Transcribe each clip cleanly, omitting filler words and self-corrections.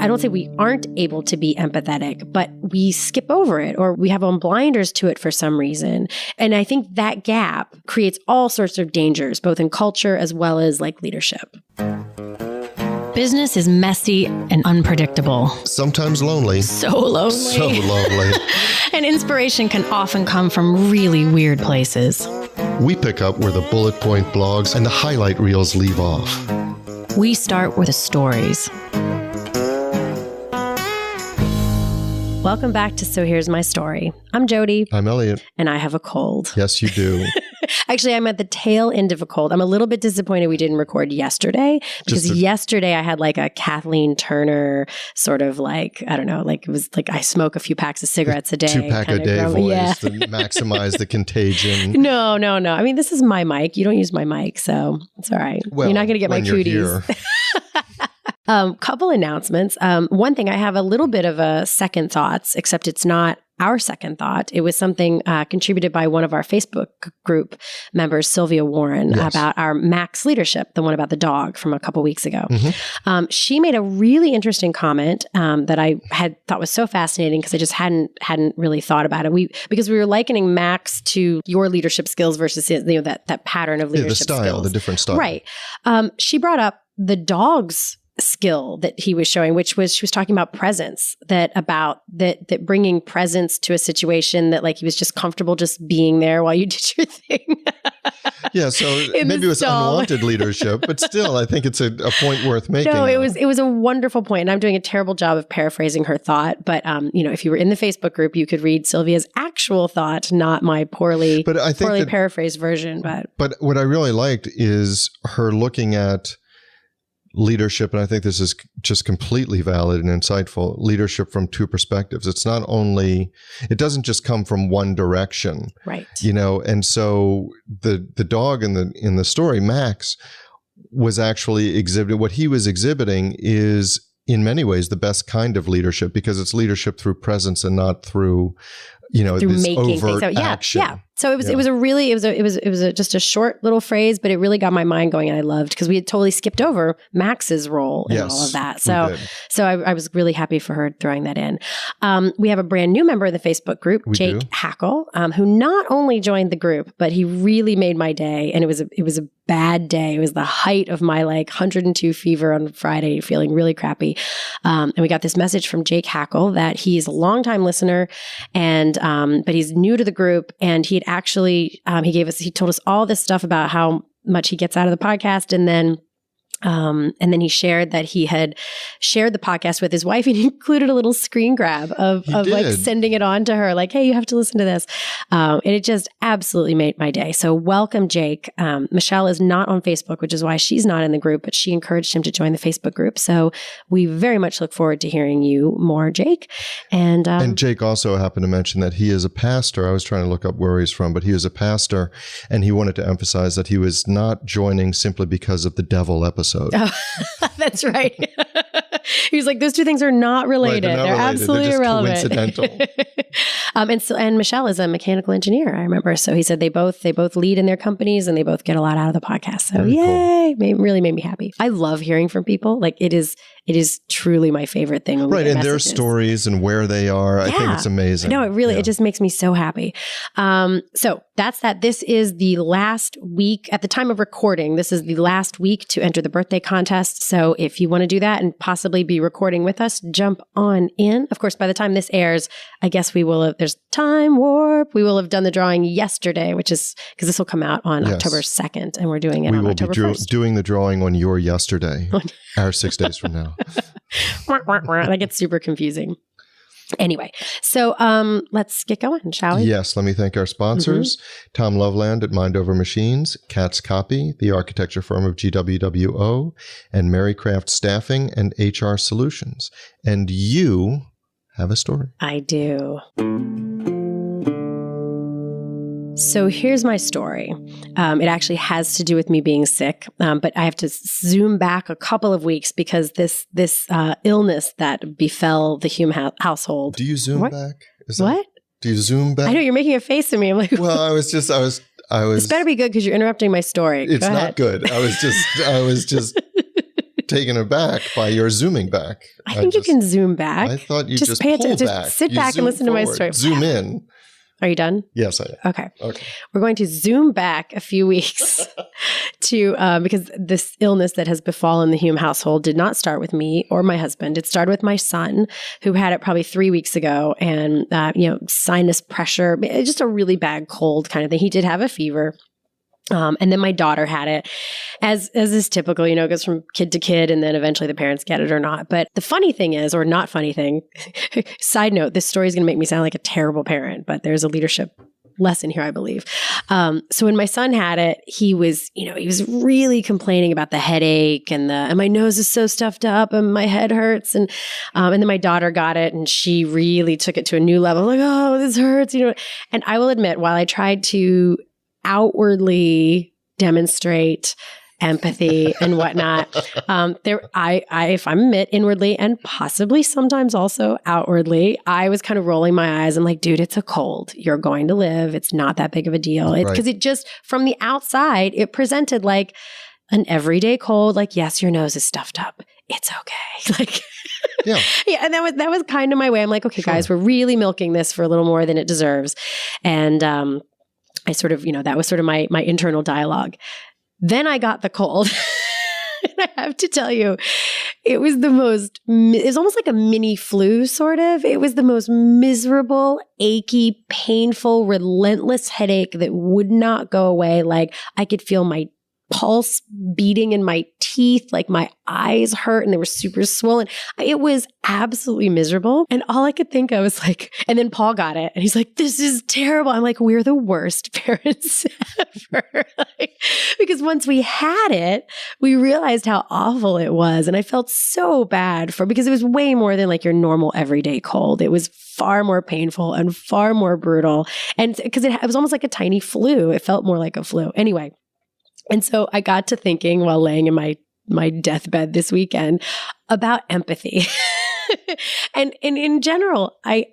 I don't say we aren't able to be empathetic, but we skip over it or we have on blinders to it for some reason. And I think that gap creates all sorts of dangers, both in culture as well as like leadership. Business is messy and unpredictable. Sometimes lonely. So lonely. So lonely. And inspiration can often come from really weird places. We pick up where the bullet point blogs and the highlight reels leave off. We start with the stories. Welcome back to So Here's My Story. I'm Jodi. I'm Elliot. And I have a cold. Yes, you do. Actually, I'm at the tail end of a cold. I'm a little bit disappointed we didn't record yesterday because yesterday I had like a Kathleen Turner sort of like, I don't know, like it was like I smoke a few packs of cigarettes a day. 2-pack a day voice to maximize the contagion. No. I mean, this is my mic. You don't use my mic, so it's all right. Well, you're not going to get my cooties. Couple announcements. One thing, I have a little bit of a second thoughts, except it's not our second thought. It was something contributed by one of our Facebook group members, Sylvia Warren, about our Max leadership, the one about the dog from a couple weeks ago. Mm-hmm. She made a really interesting comment that I had thought was so fascinating because I just hadn't really thought about it. Because we were likening Max to your leadership skills versus that pattern of leadership skills. The different style. Right. She brought up the dog's skill that he was showing, which was, she was talking about presence, that bringing presence to a situation that like he was just comfortable just being there while you did your thing. Yeah, so maybe it was unwanted leadership, but still, I think it's a point worth making. No, it was a wonderful point, and I'm doing a terrible job of paraphrasing her thought. But if you were in the Facebook group, you could read Sylvia's actual thought, not my poorly paraphrased version. But what I really liked is her looking at leadership, and I think this is just completely valid and insightful, leadership from two perspectives. It doesn't just come from one direction. Right. And so the dog in the story, Max, was actually what he was exhibiting is in many ways the best kind of leadership because it's leadership through presence and not through this making overt things. action. Yeah. So it was just a short little phrase, but it really got my mind going, and I loved because we had totally skipped over Max's role in all of that. So I was really happy for her throwing that in. We have a brand new member of the Facebook group, Jake Hackle, who not only joined the group, but he really made my day. And it was a bad day. It was the height of my 102 fever on Friday, feeling really crappy. And we got this message from Jake Hackle that he's a longtime listener, and but he's new to the group, and he had actually he told us all this stuff about how much he gets out of the podcast, and then he shared that he had shared the podcast with his wife, and he included a little screen grab of sending it on to her, like, hey, you have to listen to this. And it just absolutely made my day. So welcome, Jake. Michelle is not on Facebook, which is why she's not in the group, but she encouraged him to join the Facebook group. So we very much look forward to hearing you more, Jake. And Jake also happened to mention that he is a pastor. I was trying to look up where he's from, but he is a pastor, and he wanted to emphasize that he was not joining simply because of the devil episode. Oh, that's right. He was like, those two things are not related. Right, they're absolutely just irrelevant. Coincidental. And Michelle is a mechanical engineer, I remember. So he said they both lead in their companies, and they both get a lot out of the podcast. So yay, really made me happy. I love hearing from people. Like it is truly my favorite thing. Right, and their stories and where they are. I think it's amazing. No, it just makes me so happy. So that's that. This is the last week at the time of recording. This is the last week to enter the birthday contest. So if you want to do that and possibly be recording with us, jump on in. Of course, by the time this airs, I guess there's time warp. We will have done the drawing yesterday, which is because this will come out on October 2nd, and we're doing it on October 1st. We will be doing the drawing on your yesterday, our 6 days from now. That gets super confusing. Anyway, so let's get going, shall we? Yes, let me thank our sponsors, Tom Loveland at Mind Over Machines, Cat's Copy, the architecture firm of GWWO, and Marycraft Staffing and HR Solutions. And you have a story. I do. So here's my story. It actually has to do with me being sick, but I have to zoom back a couple of weeks because this illness that befell the Hume household. Do you zoom back? Do you zoom back? I know you're making a face at me. I'm like, well, I was. This better be good because you're interrupting my story. It's not good. I was just. taken aback by your zooming back. I think you can zoom back. I thought you just pull back. Just sit back and listen to my story. Zoom in. Are you done? Yes, I am. Okay. We're going to zoom back a few weeks to, because this illness that has befallen the Hume household did not start with me or my husband. It started with my son, who had it probably 3 weeks ago, and, sinus pressure, just a really bad cold kind of thing. He did have a fever. And then my daughter had it, as is typical, it goes from kid to kid, and then eventually the parents get it or not. But the funny thing is, or not funny thing, side note, this story is going to make me sound like a terrible parent, but there's a leadership lesson here, I believe. So when my son had it, he was really complaining about the headache and my nose is so stuffed up and my head hurts. And then my daughter got it, and she really took it to a new level, like, oh, this hurts, And I will admit, while I tried to outwardly demonstrate empathy and whatnot, if I'm admit, inwardly and possibly sometimes also outwardly, I was kind of rolling my eyes. I'm like, dude, it's a cold. You're going to live. It's not that big of a deal. Because it just, from the outside, it presented like an everyday cold. Like, yes, your nose is stuffed up. It's okay. Like, yeah. And that was kind of my way. I'm like, okay, guys, we're really milking this for a little more than it deserves. And, I sort of, that was sort of my internal dialogue. Then I got the cold. And I have to tell you, it was almost like a mini flu, sort of. It was the most miserable, achy, painful, relentless headache that would not go away. Like, I could feel my pulse beating in my teeth, like my eyes hurt and they were super swollen. It was absolutely miserable. And all I could think of was like, and then Paul got it and he's like, this is terrible. I'm like, we're the worst parents ever. Because once we had it, we realized how awful it was. And I felt so bad because it was way more than like your normal everyday cold. It was far more painful and far more brutal. And because it was almost like a tiny flu. It felt more like a flu. Anyway. And so I got to thinking while laying in my deathbed this weekend about empathy. and in general, I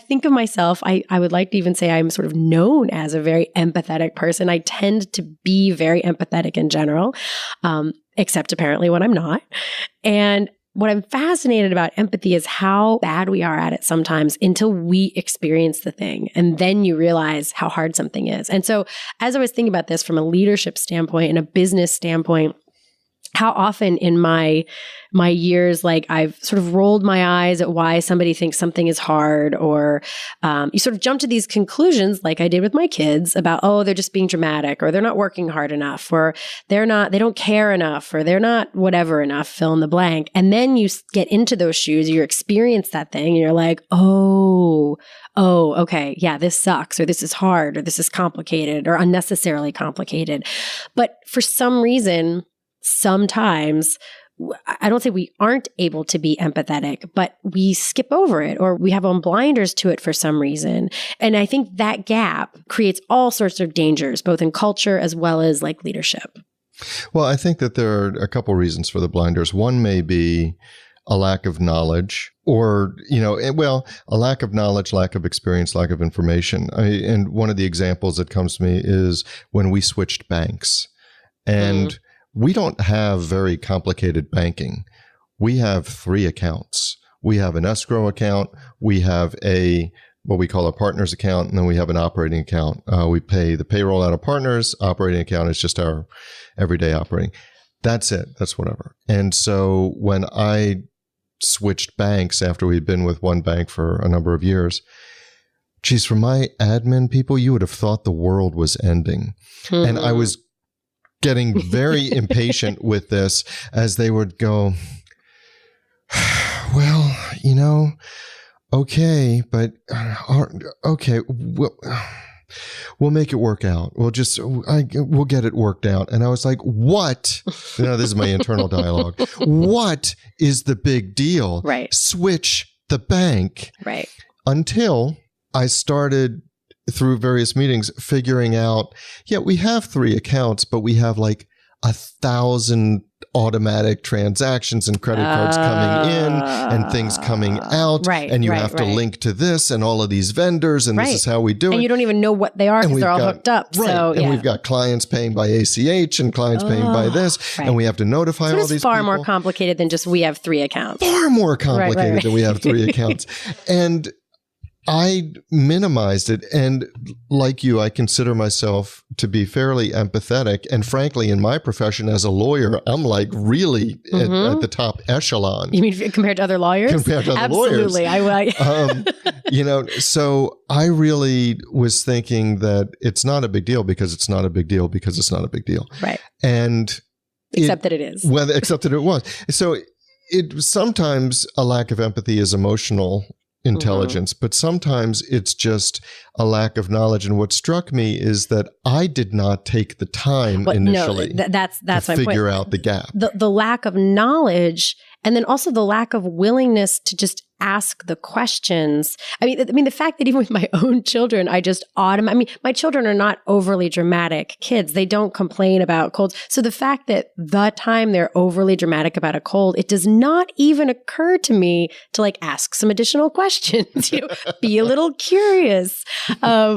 think of myself, I would like to even say I'm sort of known as a very empathetic person. I tend to be very empathetic in general, except apparently when I'm not. And what I'm fascinated about empathy is how bad we are at it sometimes until we experience the thing. And then you realize how hard something is. And so as I was thinking about this from a leadership standpoint and a business standpoint, how often in my years, like I've sort of rolled my eyes at why somebody thinks something is hard, or you sort of jump to these conclusions like I did with my kids about, oh, they're just being dramatic, or they're not working hard enough, or they don't care enough, or they're not whatever enough, fill in the blank. And then you get into those shoes, you experience that thing, and you're like, oh, okay, yeah, this sucks, or this is hard, or this is complicated, or unnecessarily complicated. But for some reason, sometimes, I don't say we aren't able to be empathetic, but we skip over it, or we have on blinders to it for some reason. And I think that gap creates all sorts of dangers, both in culture as well as like leadership. Well, I think that there are a couple reasons for the blinders. One may be a lack of knowledge, or, a lack of knowledge, lack of experience, lack of information. And one of the examples that comes to me is when we switched banks. And we don't have very complicated banking. We have 3 accounts. We have an escrow account. We have what we call a partners account, and then we have an operating account. We pay the payroll out of partners. Operating account is just our everyday operating. That's it. That's whatever. And so when I switched banks after we'd been with one bank for a number of years, geez, for my admin people, you would have thought the world was ending. And I was getting very impatient with this as they would go, well, okay, but okay, we'll make it work out. We'll get it worked out. And I was like, what? This is my internal dialogue. What is the big deal? Right. Switch the bank. Right. Until I started through various meetings figuring out, we have 3 accounts, but we have like 1,000 automatic transactions and credit cards coming in and things coming out. Right. And you have to link to this and all of these vendors, and this is how we do it. And you don't even know what they are because they're all hooked up. Right. So, and we've got clients paying by ACH and clients paying by this. Right. And we have to notify all these people. It's far more complicated than just we have 3 accounts. Far more complicated than we have 3 accounts. And I minimized it. And like you, I consider myself to be fairly empathetic. And frankly, in my profession as a lawyer, I'm like really at the top echelon. You mean compared to other lawyers? Compared to other lawyers. Absolutely. So I really was thinking that it's not a big deal because it's not a big deal because it's not a big deal. Right. And except that it is. Well, except that it was. So it sometimes a lack of empathy is emotional intelligence, but sometimes it's just a lack of knowledge. And what struck me is that I did not take the time initially that's to figure out the gap. The lack of knowledge, and then also the lack of willingness to just ask the questions. I mean, the fact that even with my own children, my children are not overly dramatic kids. They don't complain about colds. So the fact that the time they're overly dramatic about a cold, it does not even occur to me to like ask some additional questions, be a little curious,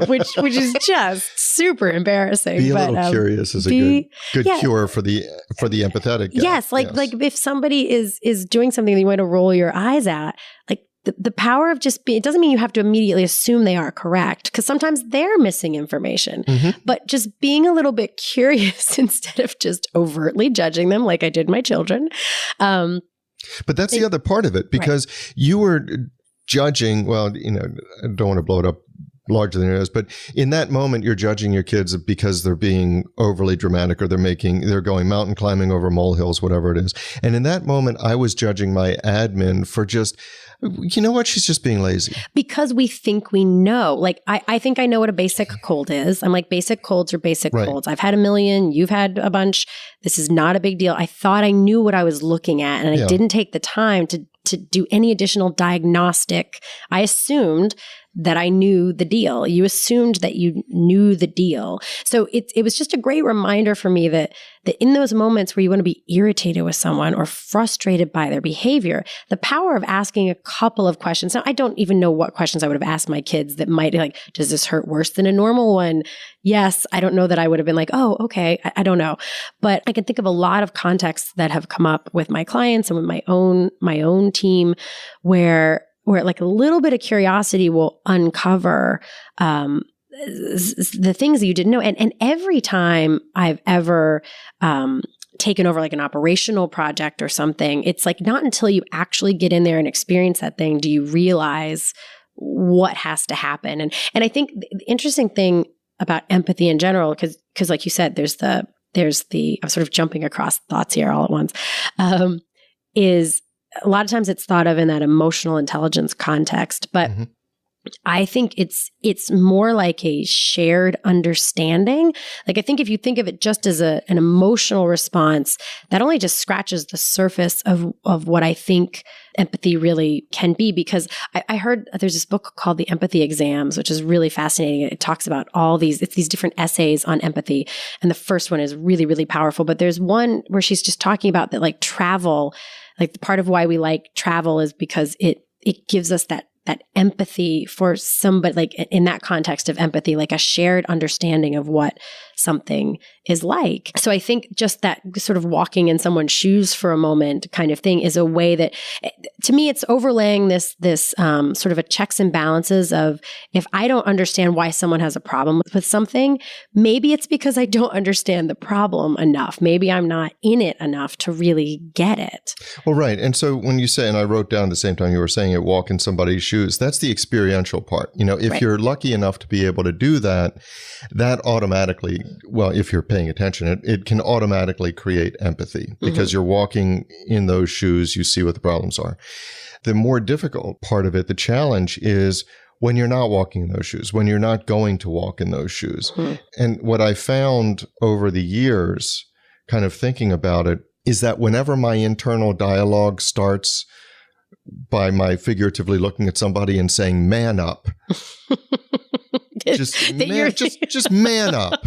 which is just super embarrassing. Be a little curious is a good cure for the empathetic guy. Yes. Like if somebody is doing something that you want to roll your eyes at, like the power of just it doesn't mean you have to immediately assume they are correct, because sometimes they're missing information, but just being a little bit curious instead of just overtly judging them like I did my children. But that's the other part of it, because you were judging, well, I don't want to blow it up larger than it is, but in that moment you're judging your kids because they're being overly dramatic or they're going mountain climbing over molehills, whatever it is. And in that moment I was judging my admin for just, you know what, she's just being lazy. Because we think we know. Like I think I know what a basic cold is. I'm like, basic colds are basic colds. I've had a million, you've had a bunch. This is not a big deal. I thought I knew what I was looking at, and I didn't take the time to do any additional diagnostic. I assumed that I knew the deal. You assumed that you knew the deal. So it was just a great reminder for me that in those moments where you want to be irritated with someone or frustrated by their behavior, the power of asking a couple of questions. Now, I don't even know what questions I would have asked my kids that might be like, does this hurt worse than a normal one? Yes. I don't know that I would have been like, oh, okay. I don't know. But I can think of a lot of contexts that have come up with my clients and with my own team where like a little bit of curiosity will uncover the things that you didn't know. And every time I've ever taken over like an operational project or something, it's like not until you actually get in there and experience that thing do you realize what has to happen. And I think the interesting thing about empathy in general, because like you said, there's the I'm sort of jumping across thoughts here all at once, is a lot of times it's thought of in that emotional intelligence context, but I think it's more like a shared understanding. Like, I think if you think of it just as an emotional response, that only just scratches the surface of what I think empathy really can be. Because I heard there's this book called The Empathy Exams, which is really fascinating. It talks about it's these different essays on empathy. And the first one is really, really powerful. But there's one where she's just talking about that, like travel, like the part of why we like travel is because it gives us that empathy for somebody, like in that context of empathy, like a shared understanding of what something is like. So I think just that sort of walking in someone's shoes for a moment kind of thing is a way that, to me, it's overlaying this sort of a checks and balances of, if I don't understand why someone has a problem with something, maybe it's because I don't understand the problem enough. Maybe I'm not in it enough to really get it. Well, right. And so when you say, and I wrote down at the same time you were saying it, walk in somebody's shoes, that's the experiential part. If you're lucky enough to be able to do that, that automatically, well, if you're paying attention, it can automatically create empathy because you're walking in those shoes, you see what the problems are. The more difficult part of it, the challenge, is when you're not walking in those shoes, when you're not going to walk in those shoes. And what I found over the years, kind of thinking about it, is that whenever my internal dialogue starts by my figuratively looking at somebody and saying, man up, just man up.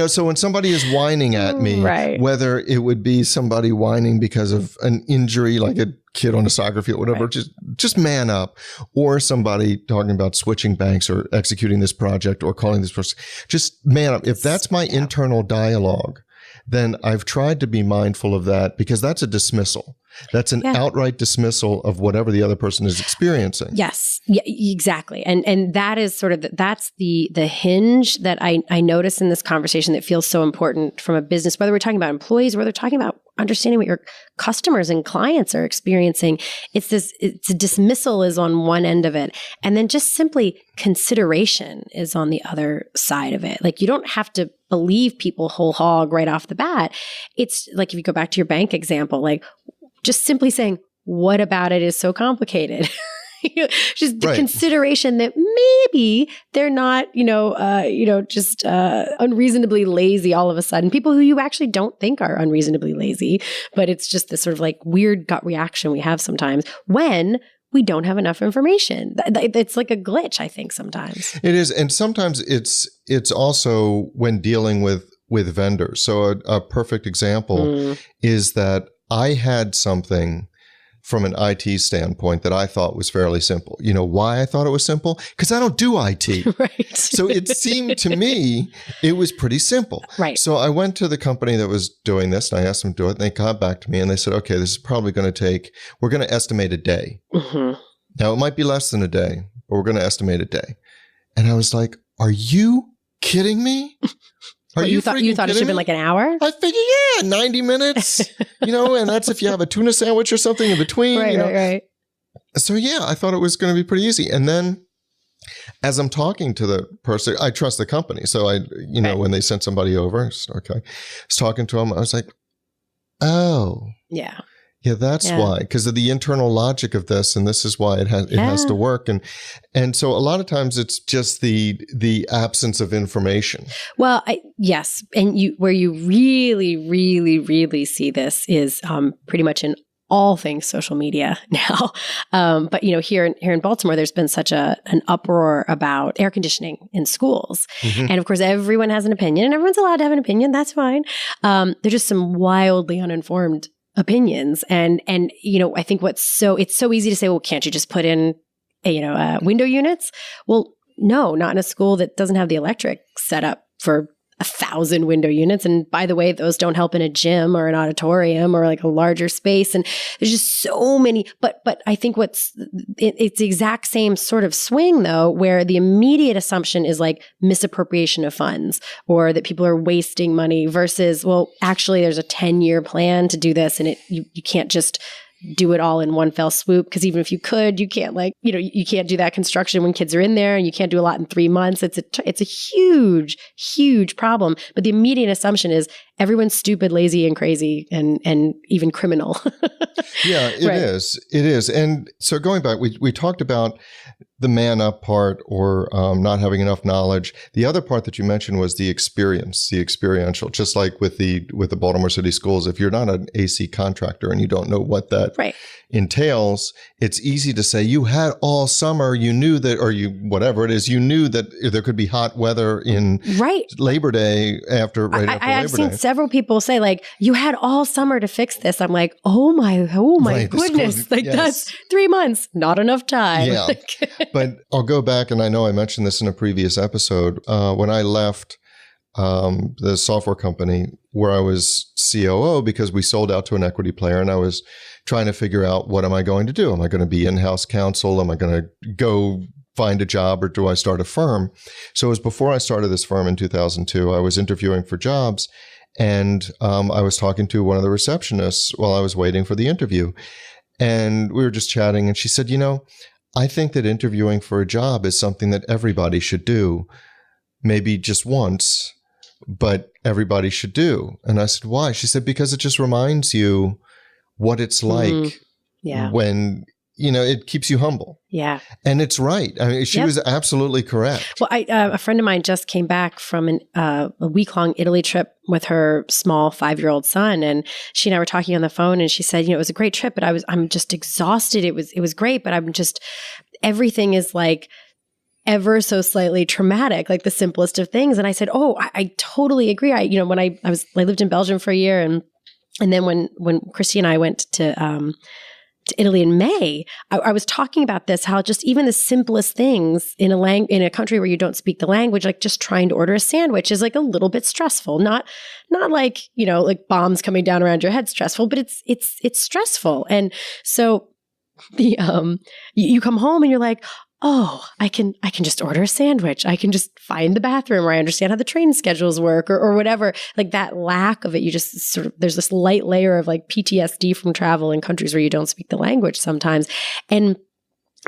So when somebody is whining at me, right. whether it would be somebody whining because of an injury, like a kid on a soccer field, whatever, right. just man up, or somebody talking about switching banks or executing this project or calling this person, just man up. If that's my internal dialogue, then I've tried to be mindful of that, because that's a dismissal. That's an outright dismissal of whatever the other person is experiencing. Yes, yeah, exactly. And that is sort of, that's the hinge that I notice in this conversation that feels so important from a business, whether we're talking about employees, whether we're talking about understanding what your customers and clients are experiencing. It's a dismissal is on one end of it. And then just simply consideration is on the other side of it. Like, you don't have to believe people whole hog right off the bat. It's like, if you go back to your bank example, like, just simply saying, what about it is so complicated? Just the consideration that maybe they're not, just unreasonably lazy all of a sudden. People who you actually don't think are unreasonably lazy, but it's just this sort of like weird gut reaction we have sometimes when we don't have enough information. It's like a glitch, I think, sometimes. It is. And sometimes it's also when dealing with vendors. So a perfect example is that I had something from an IT standpoint that I thought was fairly simple. You know why I thought it was simple? Because I don't do IT. Right. So it seemed to me it was pretty simple. Right. So I went to the company that was doing this and I asked them to do it. And they got back to me and they said, okay, this is probably going to we're going to estimate a day. Mm-hmm. Now it might be less than a day, but we're going to estimate a day. And I was like, are you kidding me? You thought it should have been like an hour? I figured, 90 minutes, and that's if you have a tuna sandwich or something in between. Right. So I thought it was going to be pretty easy. And then as I'm talking to the person, I trust the company. So when they sent somebody over, I was talking to them, I was like, oh. Yeah. Yeah, that's why, because of the internal logic of this, and this is why it has to work, and so a lot of times it's just the absence of information. Well, yes, and where you really, really, really see this is pretty much in all things social media now. But here in Baltimore, there's been such an uproar about air conditioning in schools, and of course, everyone has an opinion, and everyone's allowed to have an opinion. That's fine. There's just some wildly uninformed opinions. And I think it's so easy to say, well, can't you just put in, window units? Well, no, not in a school that doesn't have the electric set up for 1,000 window units. And by the way, those don't help in a gym or an auditorium or like a larger space. And there's just so many, but I think it's the exact same sort of swing though, where the immediate assumption is like misappropriation of funds or that people are wasting money versus, well, actually there's a 10-year plan to do this. And you can't just do it all in one fell swoop, because even if you could, you can't you can't do that construction when kids are in there, and you can't do a lot in 3 months. It's a huge, huge problem. But the immediate assumption is everyone's stupid, lazy, and crazy, and even criminal. Yeah, it is. And so going back, we talked about the man up part or not having enough knowledge. The other part that you mentioned was the experience, the experiential, just like with the Baltimore City Schools. If you're not an AC contractor and you don't know what that entails, it's easy to say you had all summer, you knew that, or you, whatever it is, you knew that there could be hot weather in Labor Day after Labor Day. I've seen several people say like, you had all summer to fix this. I'm like, oh my goodness. That's 3 months, not enough time. Yeah. But I'll go back, and I know I mentioned this in a previous episode. When I left the software company where I was COO, because we sold out to an equity player, and I was trying to figure out, what am I going to do? Am I going to be in-house counsel? Am I going to go find a job, or do I start a firm? So it was before I started this firm in 2002. I was interviewing for jobs, and I was talking to one of the receptionists while I was waiting for the interview. And we were just chatting, and she said, I think that interviewing for a job is something that everybody should do, maybe just once, but everybody should do. And I said, why? She said, because it just reminds you what it's like when, it keeps you humble. Yeah. And it's right. I mean, she was absolutely correct. Well, a friend of mine just came back from a week-long Italy trip with her small 5-year-old son. And she and I were talking on the phone, and she said, it was a great trip, but I'm just exhausted. It was great, but everything is like, ever so slightly traumatic, like the simplest of things. And I said, oh, I totally agree. When I lived in Belgium for a year, and then when Christy and I went to Italy in May, I was talking about this, how just even the simplest things in a country where you don't speak the language, like just trying to order a sandwich is like a little bit stressful. Not like, like bombs coming down around your head stressful, but it's stressful. And so you come home and you're like, oh, I can just order a sandwich. I can just find the bathroom, or I understand how the train schedules work, or whatever. Like that lack of it, you just sort of, there's this light layer of like PTSD from travel in countries where you don't speak the language sometimes. And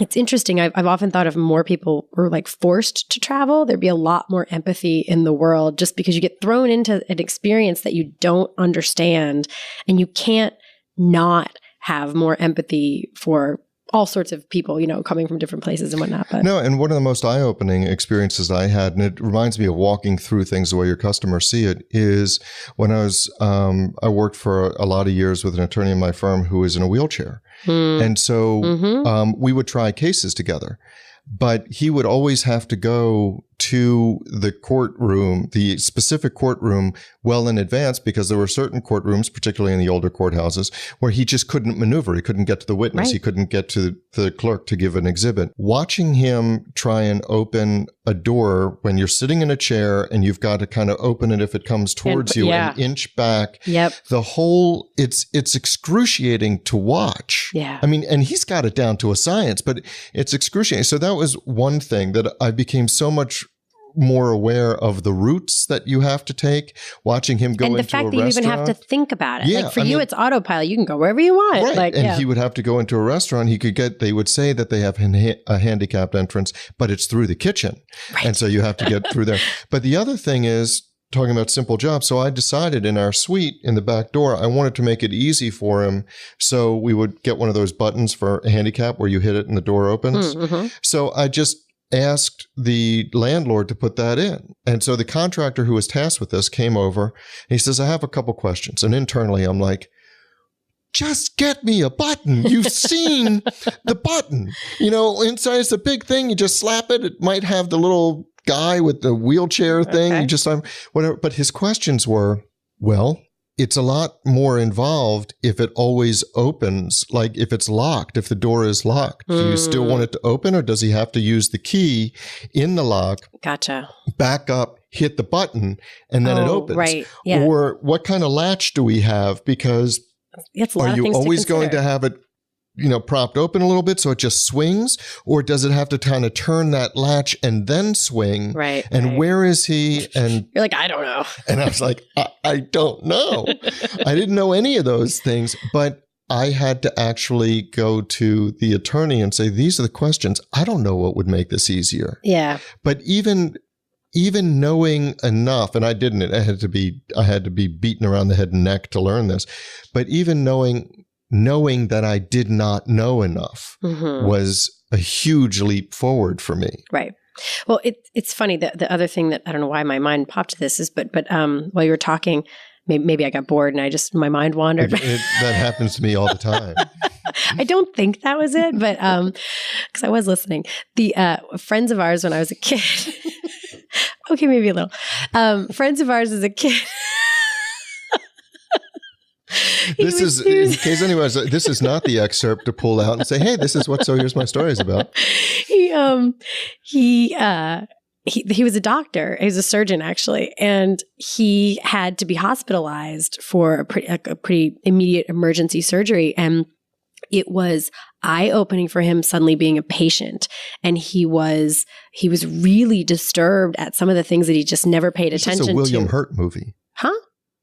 it's interesting. I've often thought if more people were like forced to travel, there'd be a lot more empathy in the world, just because you get thrown into an experience that you don't understand, and you can't not have more empathy for all sorts of people, coming from different places and whatnot. But no, and one of the most eye-opening experiences I had, and it reminds me of walking through things the way your customers see it, is when I worked for a lot of years with an attorney in my firm who was in a wheelchair. And so we would try cases together, but he would always have to go to the courtroom, the specific courtroom, well in advance, because there were certain courtrooms, particularly in the older courthouses, where he just couldn't maneuver. He couldn't get to the witness. Right. He couldn't get to the clerk to give an exhibit. Watching him try and open a door when you're sitting in a chair and you've got to kind of open it if it comes towards you, an inch back. Yep. The whole, it's excruciating to watch. Yeah. I mean, and he's got it down to a science, but it's excruciating. So that was one thing that I became so much more aware of, the routes that you have to take, watching him go into a restaurant. And the fact that you even have to think about it. Yeah, like for you, it's autopilot. You can go wherever you want. Right. Like, and he would have to go into a restaurant. They would say that they have a handicapped entrance, but it's through the kitchen. Right. And so you have to get through there. But the other thing is, talking about simple jobs. So I decided in our suite in the back door, I wanted to make it easy for him. So we would get one of those buttons for a handicap where you hit it and the door opens. Mm-hmm. So I just asked the landlord to put that in. And so the contractor who was tasked with this came over and he says, I have a couple questions. And internally I'm like, just get me a button. You've seen the button. Inside it's a big thing. You just slap it. It might have the little guy with the wheelchair thing. Okay. You just, whatever. But his questions were, well, it's a lot more involved if it always opens, like if it's locked, if the door is locked. Do you still want it to open, or does he have to use the key in the lock? Gotcha. Back up, hit the button, and then it opens. Right. Yeah. Or what kind of latch do we have? Because are you always going to have it, propped open a little bit so it just swings? Or does it have to kind of turn that latch and then swing? Right. And where is he? And you're like, I don't know. And I was like, I don't know. I didn't know any of those things, but I had to actually go to the attorney and say, these are the questions. I don't know what would make this easier. Yeah. But even knowing enough, and I didn't, I had to be beaten around the head and neck to learn this, but even knowing that I did not know enough was a huge leap forward for me. Right. Well, it's funny that the other thing that I don't know why my mind popped to this is, but while you were talking, maybe I got bored and my mind wandered. That happens to me all the time. I don't think that was it, but because I was listening. The friends of ours when I was a kid. Okay, maybe a little. Friends of ours as a kid. This is, in case anyone's, this is not the excerpt to pull out and say, hey, this is what So Here's My Story is about. He was a doctor. He was a surgeon, actually. And he had to be hospitalized for a pretty immediate emergency surgery. And it was eye-opening for him suddenly being a patient. And he was really disturbed at some of the things that he just never paid attention to. This is a William Hurt movie. Huh?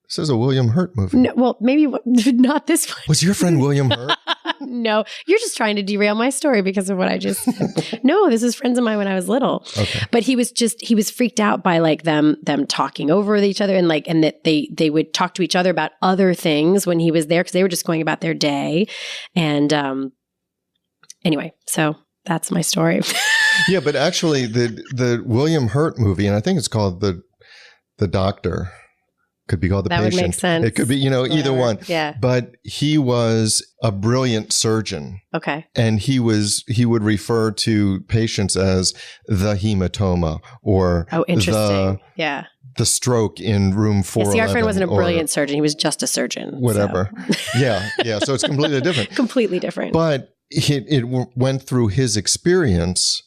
This is a William Hurt movie. No, well, maybe not this one. Was your friend William Hurt? No, you're just trying to derail my story because of what I just said. No, this is friends of mine when I was little. Okay. But he was freaked out by like them talking over each other and that they would talk to each other about other things when he was there because they were just going about their day. And anyway, so that's my story. Yeah, but actually the William Hurt movie, and I think it's called The Doctor. could be called the patient. That would make sense. It could be, either one. Yeah. But he was a brilliant surgeon. Okay. And he would refer to patients as the hematoma or interesting. the stroke in room 411. See, our friend wasn't a brilliant surgeon. He was just a surgeon. Whatever. So. Yeah. So it's completely different. Completely different. But it went through his experience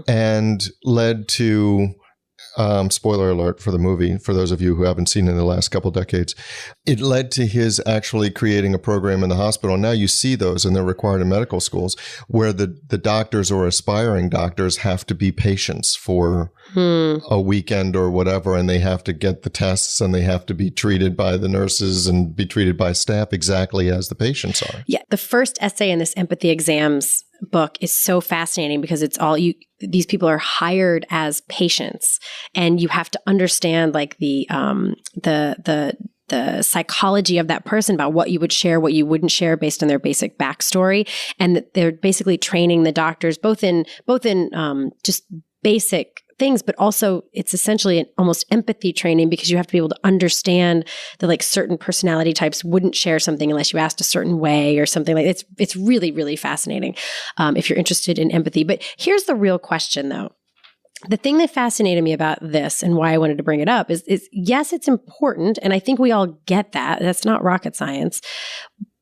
and led to, spoiler alert for the movie, for those of you who haven't seen it in the last couple decades, it led to his actually creating a program in the hospital. Now you see those, and they're required in medical schools, where the doctors or aspiring doctors have to be patients for a weekend or whatever, and they have to get the tests, and they have to be treated by the nurses and be treated by staff exactly as the patients are. Yeah. The first essay in this empathy exams book is so fascinating because it's all these people are hired as patients, and you have to understand like the psychology of that person, about what you would share, what you wouldn't share based on their basic backstory. And that they're basically training the doctors both in just basic things, but also it's essentially an almost empathy training, because you have to be able to understand that like certain personality types wouldn't share something unless you asked a certain way or something like that. It's really, really fascinating if you're interested in empathy. But here's the real question though. The thing that fascinated me about this and why I wanted to bring it up is yes, it's important. And I think we all get that. That's not rocket science,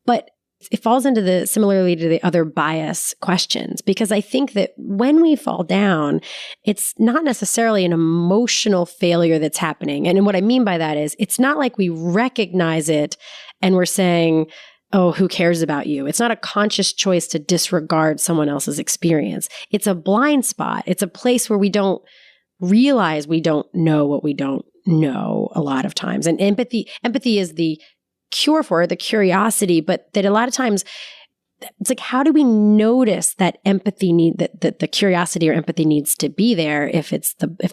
but it falls into the similarly to the other bias questions, because I think that when we fall down, it's not necessarily an emotional failure that's happening. And what I mean by that is it's not like we recognize it and we're saying, oh, who cares about you? It's not a conscious choice to disregard someone else's experience. It's a blind spot. It's a place where we don't realize we don't know what we don't know a lot of times. And empathy is the cure for it, the curiosity, but that a lot of times it's like, how do we notice that empathy that the curiosity or empathy needs to be there if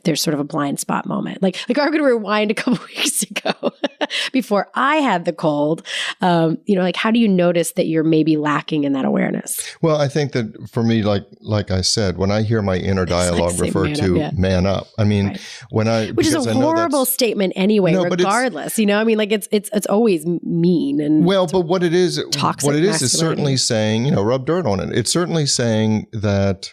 there's sort of a blind spot moment? Like I'm going to rewind a couple weeks ago before I had the cold. Like how do you notice that you're maybe lacking in that awareness? Well, I think that for me, like I said, when I hear my inner dialogue referred to man up, I mean, right. Which is a horrible statement anyway, regardless, it's always mean and but what it is toxic is certainly saying, rub dirt on it. It's certainly saying that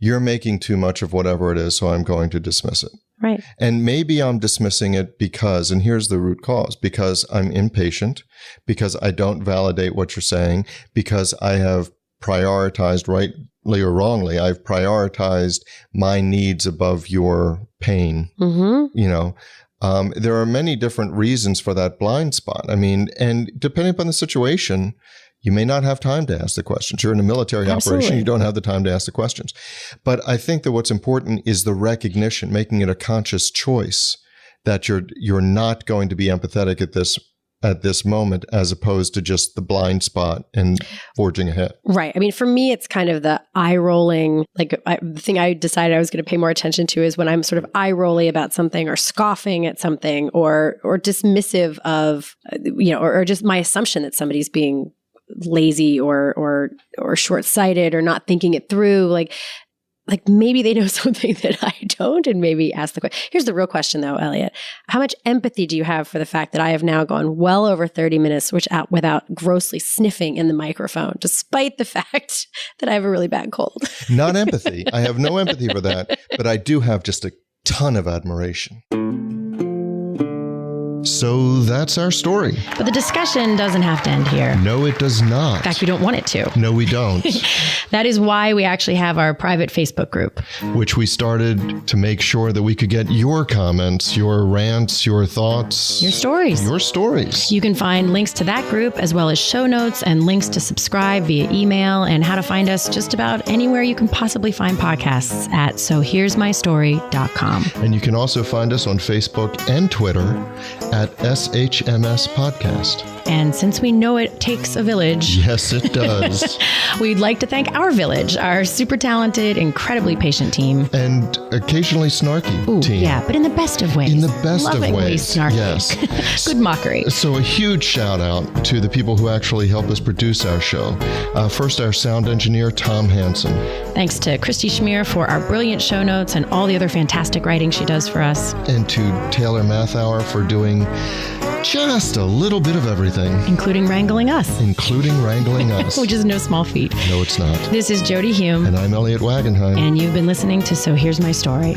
you're making too much of whatever it is, so I'm going to dismiss it. Right. And maybe I'm dismissing it because, and here's the root cause, because I'm impatient, because I don't validate what you're saying, because I have prioritized, rightly or wrongly, I've prioritized my needs above your pain. There are many different reasons for that blind spot. I mean, and depending upon the situation, you may not have time to ask the questions. You're in a military operation. You don't have the time to ask the questions. But I think that what's important is the recognition, making it a conscious choice that you're not going to be empathetic at this moment, as opposed to just the blind spot and forging ahead. Right. I mean, for me, it's kind of the eye rolling. Like the thing I decided I was going to pay more attention to is when I'm sort of eye rolly about something or scoffing at something or dismissive of, or just my assumption that somebody's being lazy or short-sighted or not thinking it through, like maybe they know something that I don't, and maybe ask the question. Here's the real question though, Elliot. How much empathy do you have for the fact that I have now gone well over 30 minutes without grossly sniffing in the microphone, despite the fact that I have a really bad cold? Not empathy. I have no empathy for that, but I do have just a ton of admiration. So that's our story. But the discussion doesn't have to end here. No, it does not. In fact, we don't want it to. No, we don't. That is why we actually have our private Facebook group, which we started to make sure that we could get your comments, your rants, your thoughts, your stories. You can find links to that group as well as show notes and links to subscribe via email and how to find us just about anywhere you can possibly find podcasts at sohere'smystory.com. And you can also find us on Facebook and Twitter at SHMS Podcast. And since we know it takes a village. Yes, it does. We'd like to thank our village, our super talented, incredibly patient team. And occasionally snarky team. Yeah, but in the best of ways. In the best Lovingly of ways. Snarky. Yes. Good mockery. So a huge shout out to the people who actually help us produce our show. First, our sound engineer, Tom Hansen. Thanks to Christy Schmier for our brilliant show notes and all the other fantastic writing she does for us. And to Taylor Mathauer for doing just a little bit of everything. Including wrangling us. Which is no small feat. No, it's not. This is Jodi Hume. And I'm Elliot Wagenheim. And you've been listening to So Here's My Story.